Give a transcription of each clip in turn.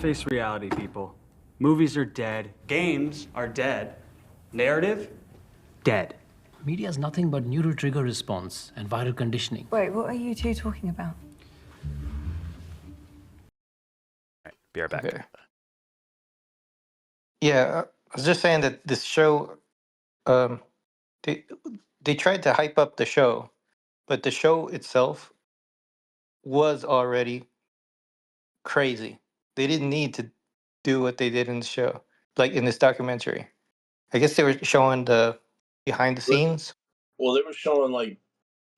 Face reality, people. Movies are dead. Games are dead. Narrative? Dead. Media is nothing but neural trigger response and viral conditioning. Wait, what are you two talking about? Be right back. Okay. Yeah, I was just saying that this show, um, they tried to hype up the show, but the show itself was already crazy. They didn't need to do what they did in the show, like in this documentary. I guess they were showing the behind the scenes. Well, they were showing like,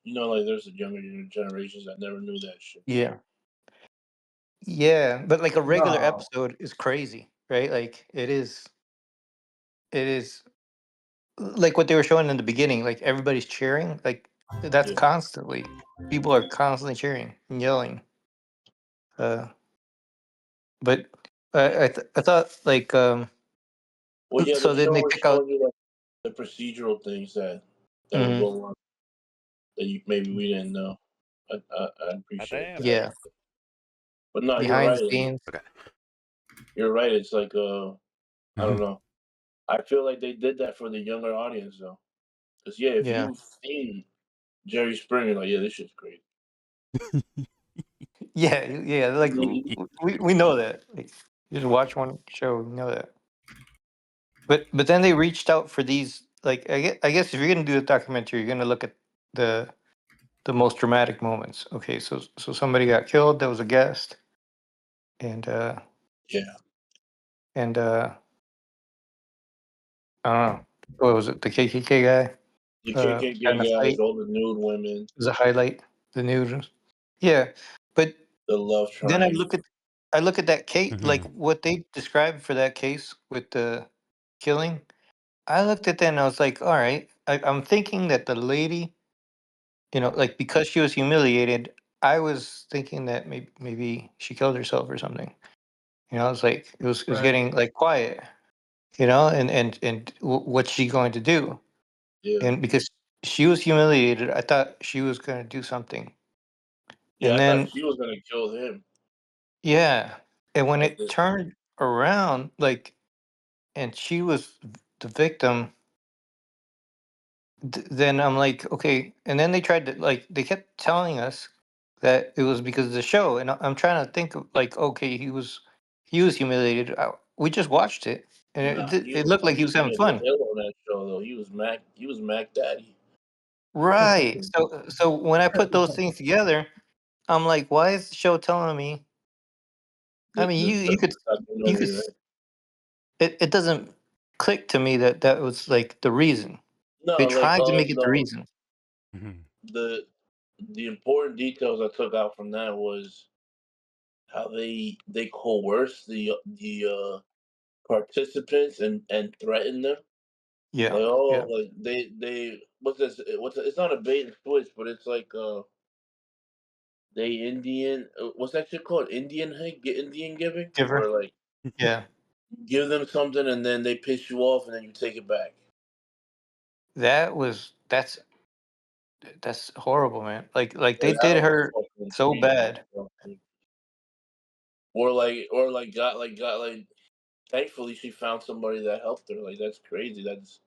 like there's the younger generations that never knew that shit. Yeah. Yeah, but like a regular No. episode is crazy, right? Like it is like what they were showing in the beginning, like everybody's cheering, like that's Yeah. constantly people are constantly cheering and yelling. But I thought like Well, yeah, so the then show they was pick out showing you like the procedural things that would Mhm. go on that maybe we didn't know. I appreciate that. yeah, But no, you're behind right. the scenes. Okay. You're right. It's like I don't know. I feel like they did that for the younger audience though. Because if Yeah. you've seen Jerry Springer, like this shit's great. Yeah, like we know that. Like you just watch one show, we know that. But then they reached out for these like I guess if you're gonna do a documentary, you're gonna look at the the most dramatic moments. Okay, so somebody got killed, there was a guest, and Yeah. and I don't know. What was it? The KKK guy? The got KKK in a guys, fight? all the nude women, Was a highlight the news. Yeah, but the love then triangle. I look at that case, like what they described for that case with the killing. I looked at that and I was like, all right. I'm thinking that the lady, like because she was humiliated, I was thinking that maybe she killed herself or something. I was like, it was Right. getting like quiet, and what's she going to do? Yeah. And because she was humiliated, I thought she was going to do something. Yeah, And I then thought she was gonna kill him. yeah, and when Like it turned around, like, and she was the victim, then I'm like, okay. And then they tried to like they kept telling us that it was because of the show, and I'm trying to think of like, okay, he was humiliated. We just watched it, and Nah, it looked like he was having he was fun. ill on that show though. He was Mac Daddy. Right. So when I put those things together, I'm like, why is the show telling me? I mean, you could documentary, right? it doesn't click to me that that was like the reason. No, They like tried to make it the no, reason. the important details I took out from that was how they coerced the participants and threatened them. Yeah. Like Yeah. like they what's this? It's not a bait and switch, but it's like they Indian what's that shit called? Indian giving, Giver. where like Yeah. give them something and then they piss you off and then you take it back. That's horrible, man. Like they Like, that did was her fucking so crazy. bad. Or got like. Thankfully, she found somebody that helped her. Like that's crazy. That's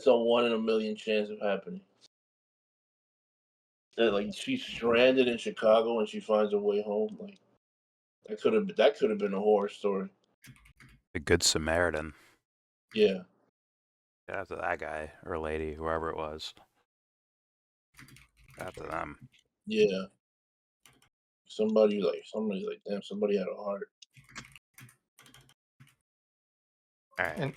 a 1 in a million chance of happening. Like she's stranded in Chicago and she finds her way home. Like that could have been a horror story. The Good Samaritan. Yeah. After that guy or lady, whoever it was. After them. Yeah. Somebody's like, damn, somebody had a heart. All right. And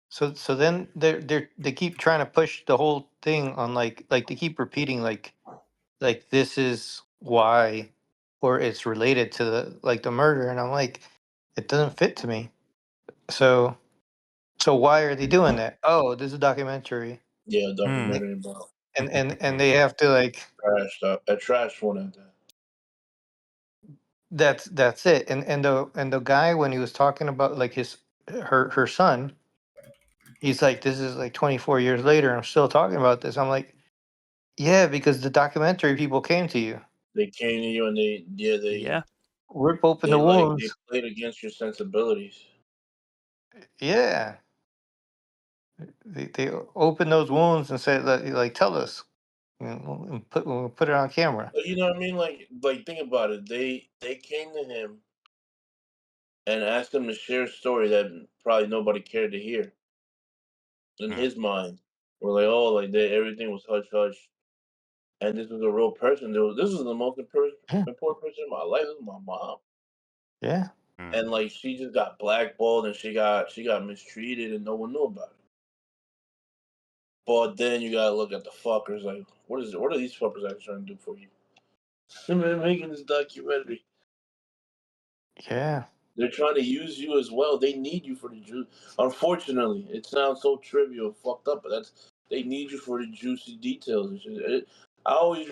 so then they keep trying to push the whole thing on like they keep repeating like this is why, or it's related to the murder, and I'm like, it doesn't fit to me. So why are they doing that? Oh, this is a documentary. Yeah, a documentary about And they have to like a trash one at that. that's it. And the guy, when he was talking about like her son, he's like, this is like 24 years later, I'm still talking about this. I'm like, yeah, because the documentary people came to you. They came to you and they rip open They the like they wounds. played against your sensibilities. Yeah, they open those wounds and say like tell us, and we'll put it on camera. But you know what I mean? Like think about it. They came to him and asked him to share a story that probably nobody cared to hear. In Mm, his mind, we're like, oh, like everything was hush hush, and this was a real person. This was the most Yeah, important person in my life. This was my mom, yeah, mm. and like she just got blackballed and she got mistreated, and no one knew about it. But then you gotta look at the fuckers. Like, what is it? What are these fuckers actually trying to do for you? They're making this documentary. yeah. They're trying to use you as well. They need you for the juice. Unfortunately, it sounds so trivial, and fucked up, but they need you for the juicy details and shit. I'm always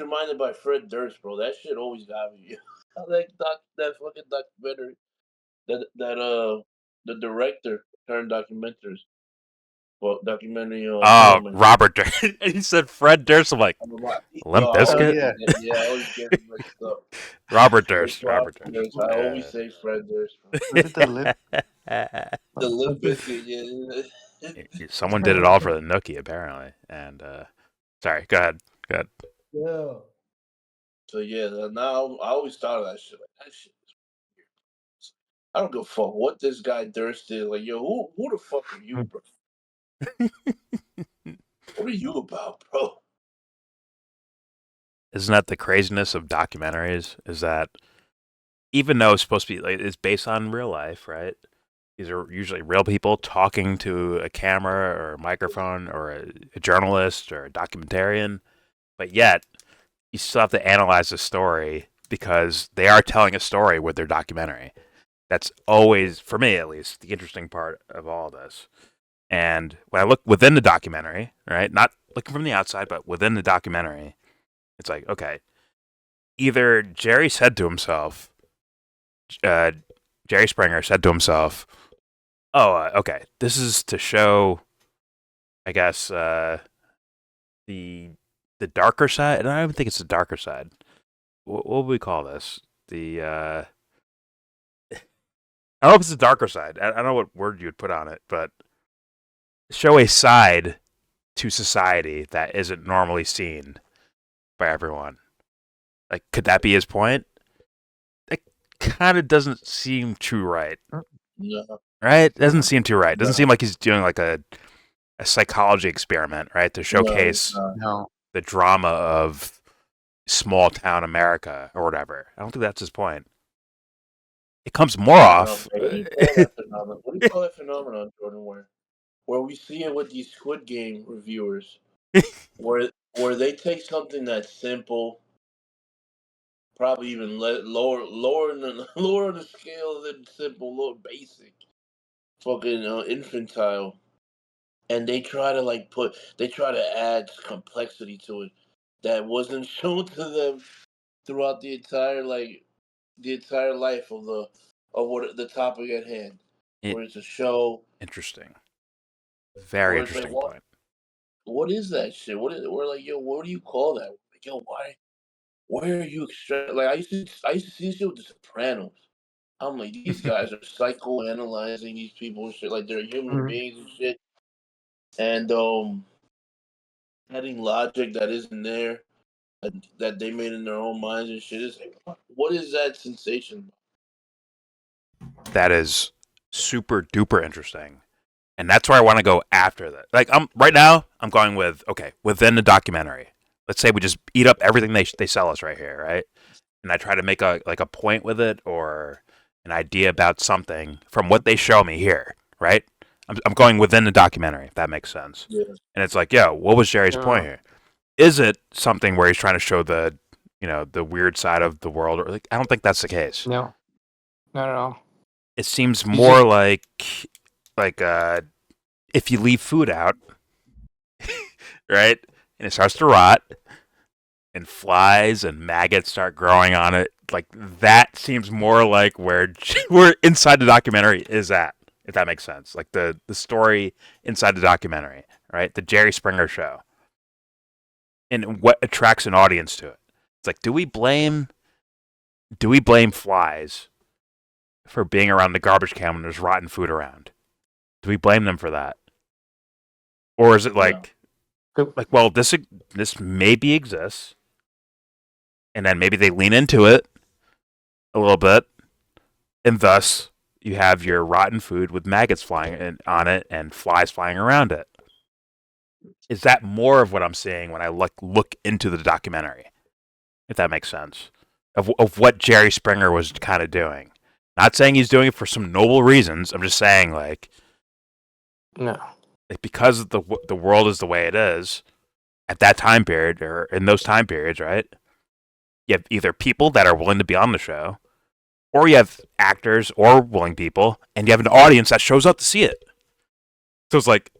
reminded by Fred Durst, bro. That shit always got me. That fucking documentary. The director turned documentary. Well, documentary Oh, filmmaker. Robert Durst. He said Fred Durst. I'm like, Yo, Limp I Oh always Bizkit? yeah. yeah, I always get it mixed up. Robert It's Durst. Robert Robert Durst. Durst. I always Yeah. say Fred Durst. Was it the lip? The Limp What the? Bizkit, yeah. Someone did it all for the Nookie, apparently. And, sorry, go ahead. Go ahead. Yeah. So yeah, now I always thought of that shit. Like that shit is weird. I don't give a fuck what this guy Durst did. Like, yo, who the fuck are you, bro? What are you about, bro? Isn't that the craziness of documentaries? Is that even though it's supposed to be, like, it's based on real life, right? These are usually real people talking to a camera or a microphone or a journalist or a documentarian, but yet you still have to analyze the story because they are telling a story with their documentary. That's always, for me at least, the interesting part of all of this. And when I look within the documentary, right, not looking from the outside, but within the documentary, it's like, okay, either Jerry said to himself, uh, Jerry Springer said to himself, oh, okay, this is to show, I guess, the darker side. And I don't even think it's the darker side. What would we call this? I don't know if it's the darker side. I don't know what word you would put on it, but show a side to society that isn't normally seen by everyone. Like, could that be his point? It kind of doesn't seem too right. No, Right? It doesn't seem too right. It doesn't no, seem like he's doing like a psychology experiment, right? To no, it's showcase not. No. the drama of small town America or whatever. I don't think that's his point. It comes more No, off. bro. What do you call that phenomenon? What do you call that phenomenon, Jordan? Where we see it with these Squid Game reviewers, where they take something that's simple, probably even lower on the scale than simple, lower basic, fucking infantile, and they try to add complexity to it that wasn't shown to them throughout the entire life of what the topic at hand. It, Where it's a show, interesting. Very where it's like interesting point. what is that shit? We're like, yo, what do you call that? Like, yo, why are you like I used to see this shit with the Sopranos. I'm like, these guys are psychoanalyzing these people and shit, like they're human Mhm. beings and shit. And adding logic that isn't there, that they made in their own minds and shit. Is like, what is that sensation? That is super duper interesting. And that's where I want to go after that. Like, right now, I'm going with, okay, within the documentary. Let's say we just eat up everything they sell us right here, right? And I try to make a point with it or an idea about something from what they show me here, right? I'm going within the documentary, if that makes sense. Yeah. And it's like, yo, what was Jerry's point here? Is it something where he's trying to show the, the weird side of the world? Or like, I don't think that's the case. No. Not at all. It seems He's more just like if you leave food out, right, and it starts to rot, and flies and maggots start growing on it, like that seems more like where inside the documentary is at, if that makes sense. Like the story inside the documentary, right? The Jerry Springer show, and what attracts an audience to it. It's like, do we blame do we blame flies for being around the garbage can when there's rotten food around? Do we blame them for that? Or is it like, No. well, this maybe exists, and then maybe they lean into it a little bit, and thus you have your rotten food with maggots flying on it and flies flying around it. Is that more of what I'm seeing when I look into the documentary? If that makes sense, of what Jerry Springer was kind of doing. Not saying he's doing it for some noble reasons. I'm just saying No. because the world is the way it is at that time period or in those time periods, right? You have either people that are willing to be on the show, or you have actors or willing people, and you have an audience that shows up to see it. So it's like,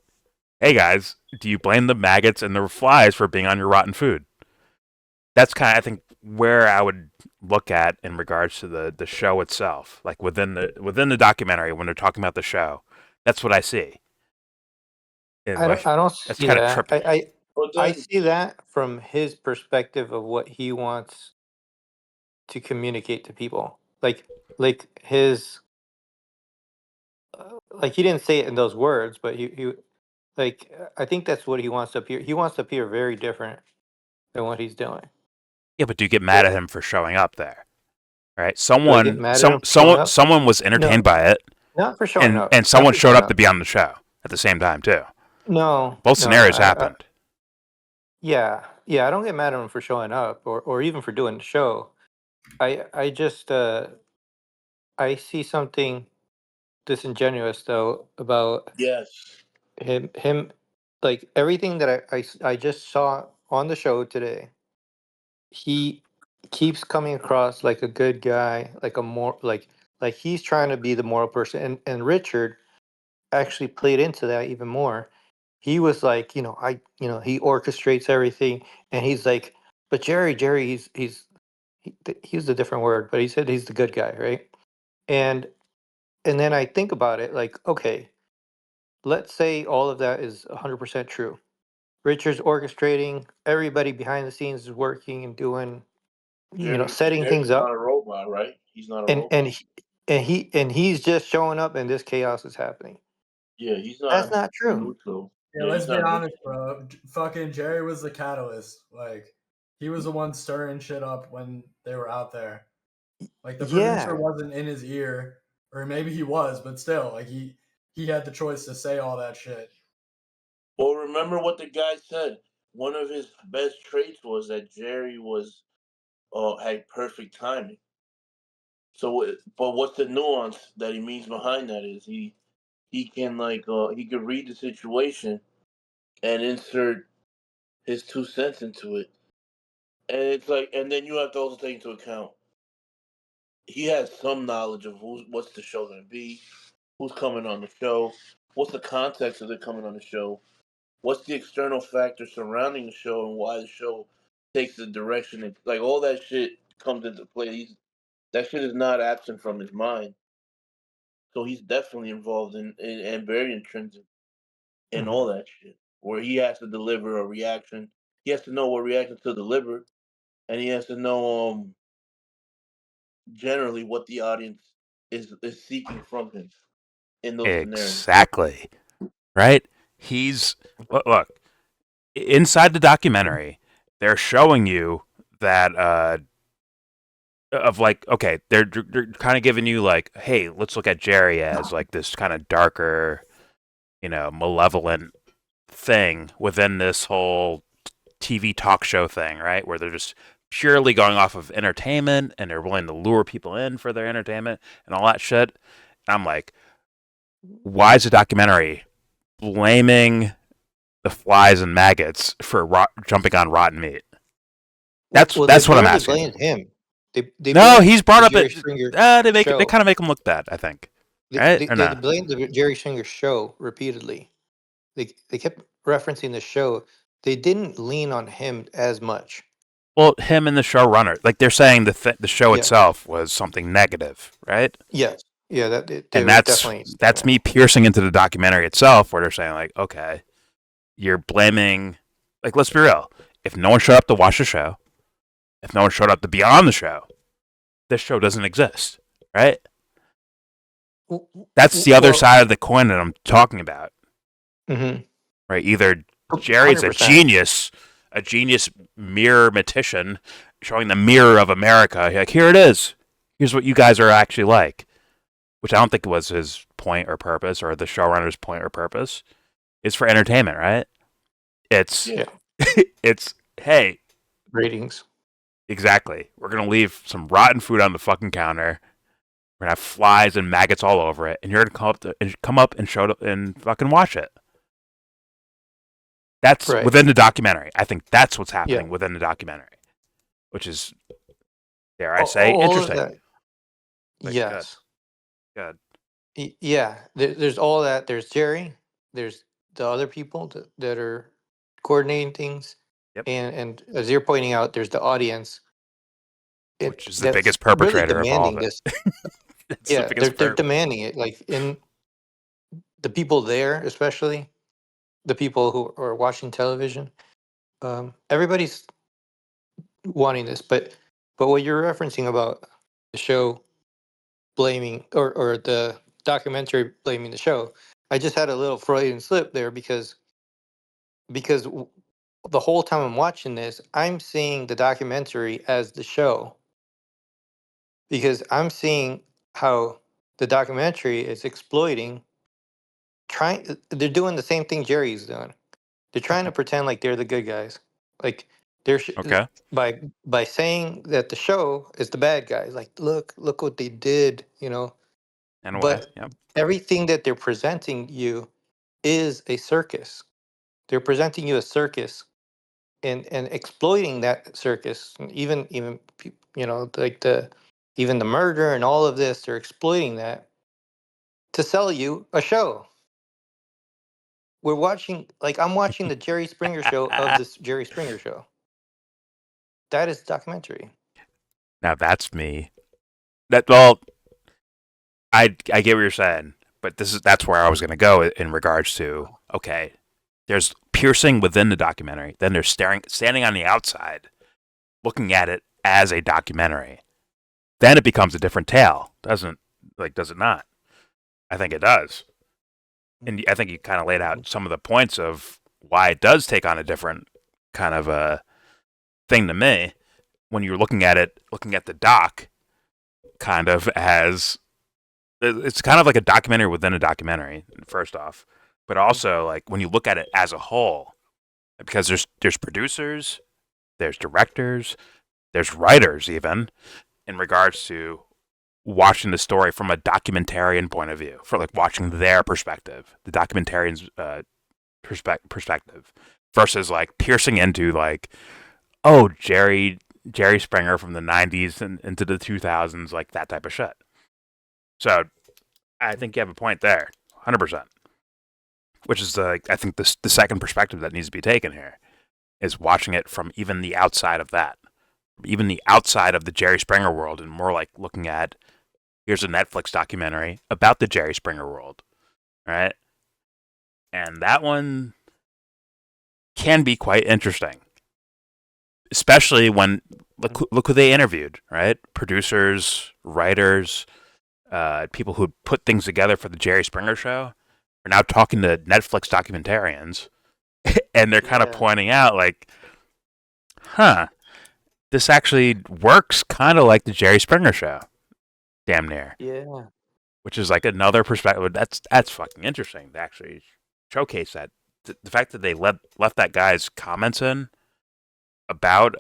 hey guys, do you blame the maggots and the flies for being on your rotten food? That's kind of, I think, where I would look at in regards to the show itself, like within the documentary when they're talking about the show. That's what I see. I don't That's see kind of that. trippy. But I then, see that from his perspective of what he wants to communicate to people. Like his like he didn't say it in those words, but he like I think that's what he wants to appear. He wants to appear very different than what he's doing. Yeah, but do you get mad at him for showing up there? Right? Do I get mad at him for showing up? Someone was entertained No, by it, not for showing up. and Not someone for showed showing up to be on the show at the same time too. No, Both no. scenarios happened. Yeah, yeah. I don't get mad at him for showing up or even for doing the show. I just I see something disingenuous though about yes. him like everything that I just saw on the show today. He keeps coming across like a good guy, like a more like he's trying to be the moral person, and Richard actually played into that even more. He was like, he orchestrates everything, and he's like, but Jerry, he used a different word, but he said he's the good guy, right? And and then I think about it, like, okay, let's say all of that is 100% true. Richard's orchestrating, everybody behind the scenes is working and doing, setting things Jerry's not up, a robot, right? He's not a and robot. he's just showing up, and this chaos is happening. Yeah, he's That's not not true. neutral. Yeah, Yeah, let's he's be not honest, neutral. bro. Fucking Jerry was the catalyst. Like, he was the one stirring shit up when they were out there. Like, the producer Yeah, wasn't in his ear, or maybe he was, but still, like, he had the choice to say all that shit. Well, remember what the guy said. One of his best traits was that Jerry was had perfect timing. So, but what's the nuance that he means behind that is he can he can read the situation and insert his 2 cents into it, and it's like, and then you have to also take into account he has some knowledge of what's the show going to be, who's coming on the show, what's the context of it coming on the show, what's the external factors surrounding the show, and why the show takes the direction it, like all that shit comes into play. That shit is not absent from his mind, so he's definitely involved in and very intrinsic in mhm. all that shit. Where he has to deliver a reaction, he has to know what reaction to deliver, and he has to know generally what the audience is seeking from him in those scenarios. Exactly. Right? Look, inside the documentary, they're showing you that of like, okay, they're kind of giving you like, hey, let's look at Jerry as like this kind of darker, malevolent thing within this whole TV talk show thing, right? Where they're just purely going off of entertainment and they're willing to lure people in for their entertainment and all that shit. And I'm like, why is a documentary blaming the flies and maggots for jumping on rotten meat? That's Well, what I'm barely asking. blamed him. They No, blamed he's brought the up Jerry it. Springer They show. kind of make him look bad, I think. Right or They not? blamed the Jerry Springer show repeatedly. They kept referencing the show. They didn't lean on him as much. Well, him and the showrunner, like they're saying the show Yeah. itself was something negative, right? Yes. Yeah. That they And were definitely that's me piercing into the documentary itself, where they're saying like, okay, you're blaming, like, let's be real. If no one showed up to watch the show, if no one showed up to be on the show, this show doesn't exist, right? W- That's the other well, side of the coin that I'm talking about, mhm. right? Either Jerry's a 100%. genius mirror-matician, showing the mirror of America. Like, here it is. Here's what you guys are actually like, which I don't think was his point or purpose, or the showrunner's point or purpose. It's for entertainment, right? It's Yeah. it's hey, Ratings. exactly. We're gonna leave some rotten food on the fucking counter. We're gonna have flies and maggots all over it, and you're gonna come up and show it and fucking watch it. That's Right. within the documentary. I think that's what's happening Yeah. within the documentary, which is, dare I say, All of interesting. that. Like, Yes. Good. Yeah. There's all that. There's Jerry. There's the other people that are coordinating things, Yep. and as you're pointing out, there's the audience. Which is the That's biggest really perpetrator of all of demanding it. this. It's the Yeah, biggest they're demanding it. Like in the people there, especially the people who are watching television. Everybody's wanting this, but what you're referencing about the show blaming or the documentary blaming the show, I just had a little Freudian slip there because the whole time I'm watching this, I'm seeing the documentary as the show because I'm seeing how the documentary is exploiting trying they're doing the same thing Jerry's doing. They're trying to pretend like they're the good guys. Like they're Okay. by saying that the show is the bad guys. Like look what they did, you know. In a way. But Yep. everything that they're presenting you is a circus. They're presenting you a circus and exploiting that circus. And even you know like the even the murder and all of this. They're exploiting that to sell you a show. We're watching like I'm watching the Jerry Springer show of this Jerry Springer show. That is documentary. Now that's me. Well, I get what you're saying, but that's where I was going to go in regards to, okay, there's piercing within the documentary, then there's standing on the outside, looking at it as a documentary. Then it becomes a different tale, does it not? I think it does, and I think you kind of laid out some of the points of why it does take on a different kind of a thing to me when you're looking at the doc, kind of as it's kind of like a documentary within a documentary, first off, but also like when you look at it as a whole, because there's producers, there's directors, there's writers, even in regards to watching the story from a documentarian point of view, for like watching their perspective, the documentarian's perspective, versus like piercing into like, oh, Jerry Springer from the 90s and into the 2000s, like that type of shit. So I think you have a point there, 100%. Which is I think the second perspective that needs to be taken here is watching it from even the outside of that, even the outside of the Jerry Springer world, and more like looking at, here's a Netflix documentary about the Jerry Springer world, right? And that one can be quite interesting, especially when look who they interviewed, right? Producers, writers, people who put things together for the Jerry Springer show are now talking to Netflix documentarians, and they're kind of pointing out like, this actually works kind of like the Jerry Springer show, damn near. Yeah. Which is like another perspective. That's fucking interesting to actually showcase that. The fact that they left that guy's comments in about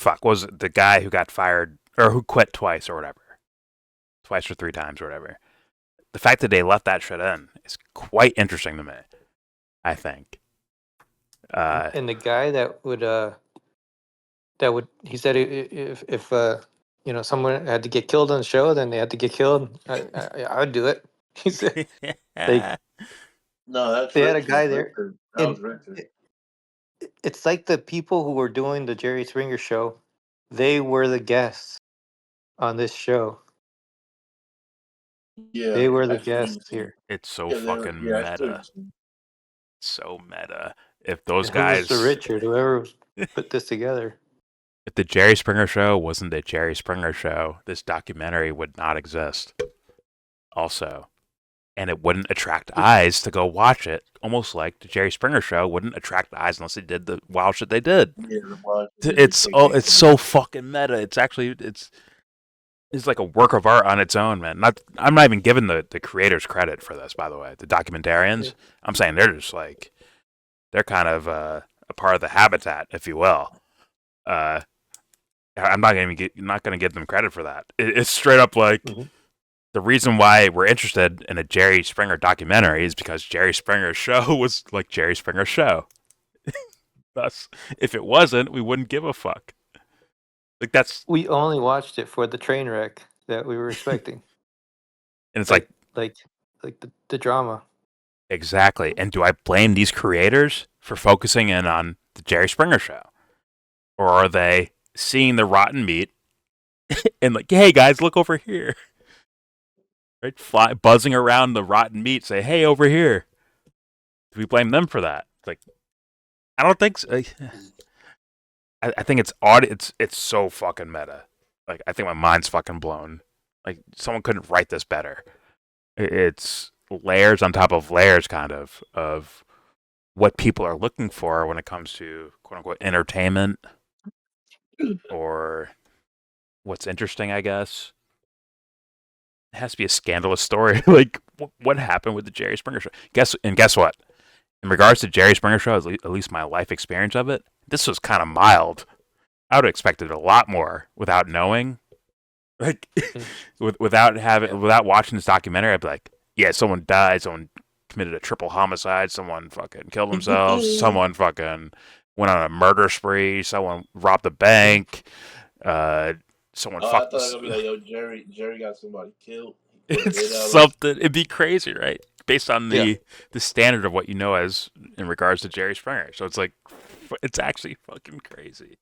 what was it, the guy who got fired or who quit twice or whatever, twice or three times or whatever. The fact that they left that shit in is quite interesting to me, I think. And the guy that would he said if you know someone had to get killed on the show, then they had to get killed. I would do it. He said like No, that's they had a Richard. guy there, That was and Richard. it's like the people who were doing the Jerry Springer show, they were the guests on this show. Yeah, They were the I've seen guests it. here. It's so Yeah, fucking meta. So meta. If those And who was guys, the Richard? Whoever put this together. If the Jerry Springer Show wasn't the Jerry Springer Show, this documentary would not exist. Also, and it wouldn't attract eyes to go watch it. Almost like the Jerry Springer Show wouldn't attract eyes unless they did the wild shit they did. Yeah, the It's so fucking meta. It's like a work of art on its own, man. I'm not even giving the creators credit for this, by the way. The documentarians, Yeah. I'm saying they're just like they're kind of a part of the habitat, if you will. I'm not gonna give them credit for that. It's straight up like Mhm. the reason why we're interested in a Jerry Springer documentary is because Jerry Springer's show was like Jerry Springer's show. Thus, if it wasn't, we wouldn't give a fuck. Like that's We only watched it for the train wreck that we were expecting. and it's like like the drama. exactly. And do I blame these creators for focusing in on the Jerry Springer show? Or are they seeing the rotten meat and like, hey guys, look over here? Right? Buzzing around the rotten meat, say, hey, over here. Do we blame them for that? Like, I don't think so. I think it's odd. It's so fucking meta. Like, I think my mind's fucking blown. Like, someone couldn't write this better. It's layers on top of layers, kind of what people are looking for when it comes to quote unquote entertainment or what's interesting, I guess. It has to be a scandalous story. Like, what happened with the Jerry Springer show? Guess what? In regards to Jerry Springer show, at least my life experience of it, this was kind of mild. I would have expected a lot more without knowing. Like, without watching this documentary, I'd be like, yeah, someone died, someone committed a triple homicide, someone fucking killed themselves, someone fucking went on a murder spree, someone robbed a bank, someone I fucked. thought it would be like, yo, Jerry got somebody killed. It's something. It'd be crazy, right? Based on the standard of what you know as in regards to Jerry Springer. So it's like, it's actually fucking crazy.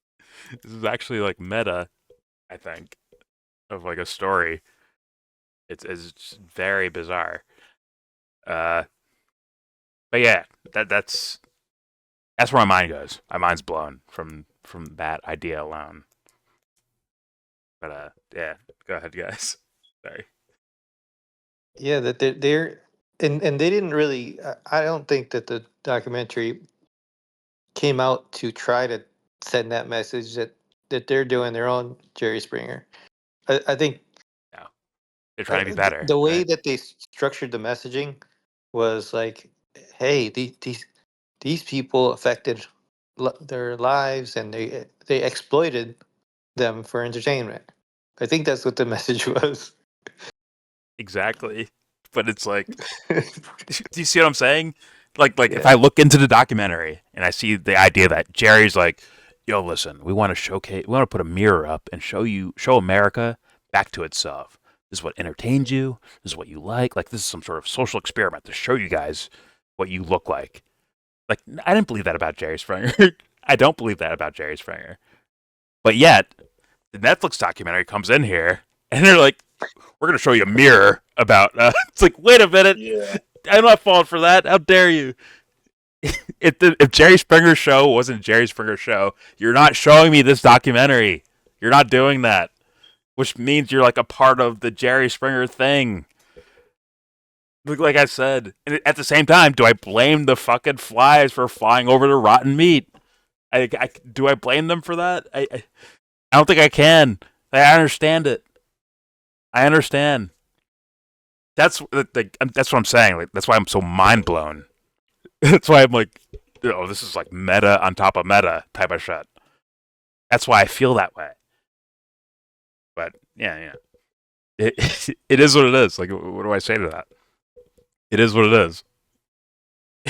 This is actually like meta, I think, of like a story. It's very bizarre. But yeah, that's where my mind goes. My mind's blown from that idea alone. But yeah, go ahead, guys. Sorry. Yeah, that they're and they didn't really. I don't think that the documentary came out to try to send that message that they're doing their own Jerry Springer. I think No, they're trying to be th- better. the way right? that they structured the messaging was like, hey, these people affected their lives and they exploited them for entertainment. I think that's what the message was. Exactly. But it's like, do you see what I'm saying? Like if Yeah. I look into the documentary and I see the idea that Jerry's like, yo, listen, we want to put a mirror up and show America back to itself. This is what entertains you. This is what you like. Like, this is some sort of social experiment to show you guys what you look like. Like, I didn't believe that about Jerry Springer. I don't believe that about Jerry Springer. But yet, the Netflix documentary comes in here and they're like, we're going to show you a mirror about. It's like, wait a minute. Yeah. I'm not falling for that. How dare you? If Jerry Springer's show wasn't Jerry Springer's show, you're not showing me this documentary. You're not doing that. Which means you're like a part of the Jerry Springer thing. Like I said. And at the same time, do I blame the fucking flies for flying over the rotten meat? Do I blame them for that? I don't think I can. I understand it. I understand. That's what I'm saying. Like, that's why I'm so mind blown. That's why I'm like, this is like meta on top of meta type of shit. That's why I feel that way. But yeah, it is what it is. Like, what do I say to that? It is what it is.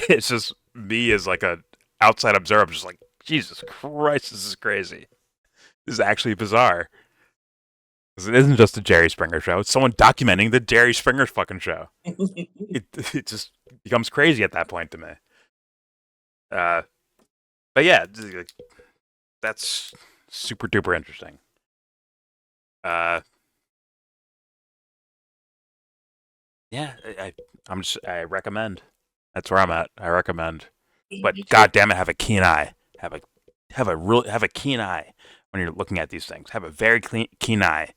It's just me as like a outside observer. I'm just like, Jesus Christ, this is crazy. This is actually bizarre. Because it isn't just a Jerry Springer show. It's someone documenting the Jerry Springer fucking show. It just becomes crazy at that point to me. But yeah, that's super duper interesting. Yeah, I recommend. That's where I'm at. I recommend. But Me too. god damn it, have a keen eye. Have a keen eye when you're looking at these things. Have a very keen eye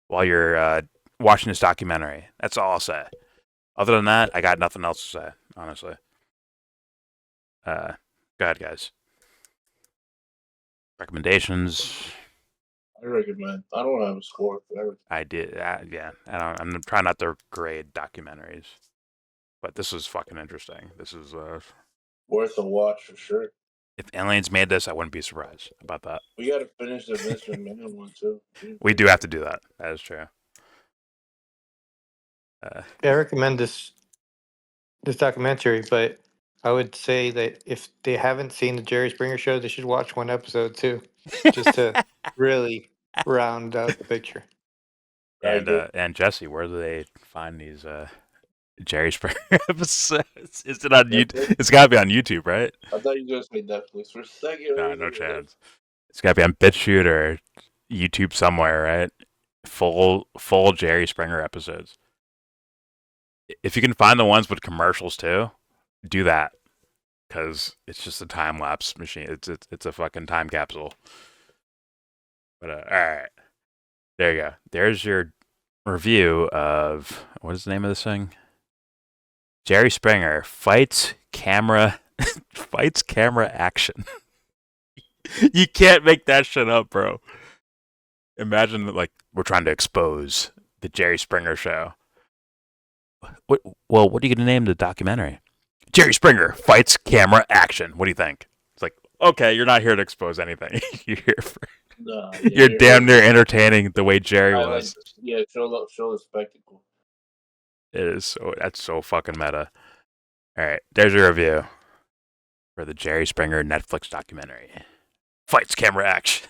while you're watching this documentary. That's all I'll say. Other than that, I got nothing else to say, honestly. Go ahead, guys. Recommendations. I recommend. I don't have a score for everything. I did, yeah. I'm trying not to grade documentaries, but this was fucking interesting. This is Worth a watch for sure. if aliens made this, I wouldn't be surprised about that. We got to finish the Vince McMahon one too. We do have to do that. That is true. Yeah, I recommend this documentary, but I would say that if they haven't seen the Jerry Springer Show, they should watch one episode too, just to really round out the picture. And Jesse, where do they find these Jerry Springer episodes? Is it on YouTube? It's got to be on YouTube, right? I thought you were going to say Netflix for a second. No chance. It's got to be on BitChute or YouTube somewhere, right? Full Jerry Springer episodes. If you can find the ones with commercials too, do that, because it's just a time lapse machine. It's a fucking time capsule. But all right, there you go. There's your review of what is the name of this thing? Jerry Springer fights camera action. You can't make that shit up, bro. Imagine that, like, we're trying to expose the Jerry Springer Show. What are you going to name the documentary? Jerry Springer fights camera action. What do you think? It's like, okay, you're not here to expose anything. You're here for... you're damn near entertaining the way Jerry was. Show the spectacle. It is that's so fucking meta. All right, there's your review for the Jerry Springer Netflix documentary. Fights camera action.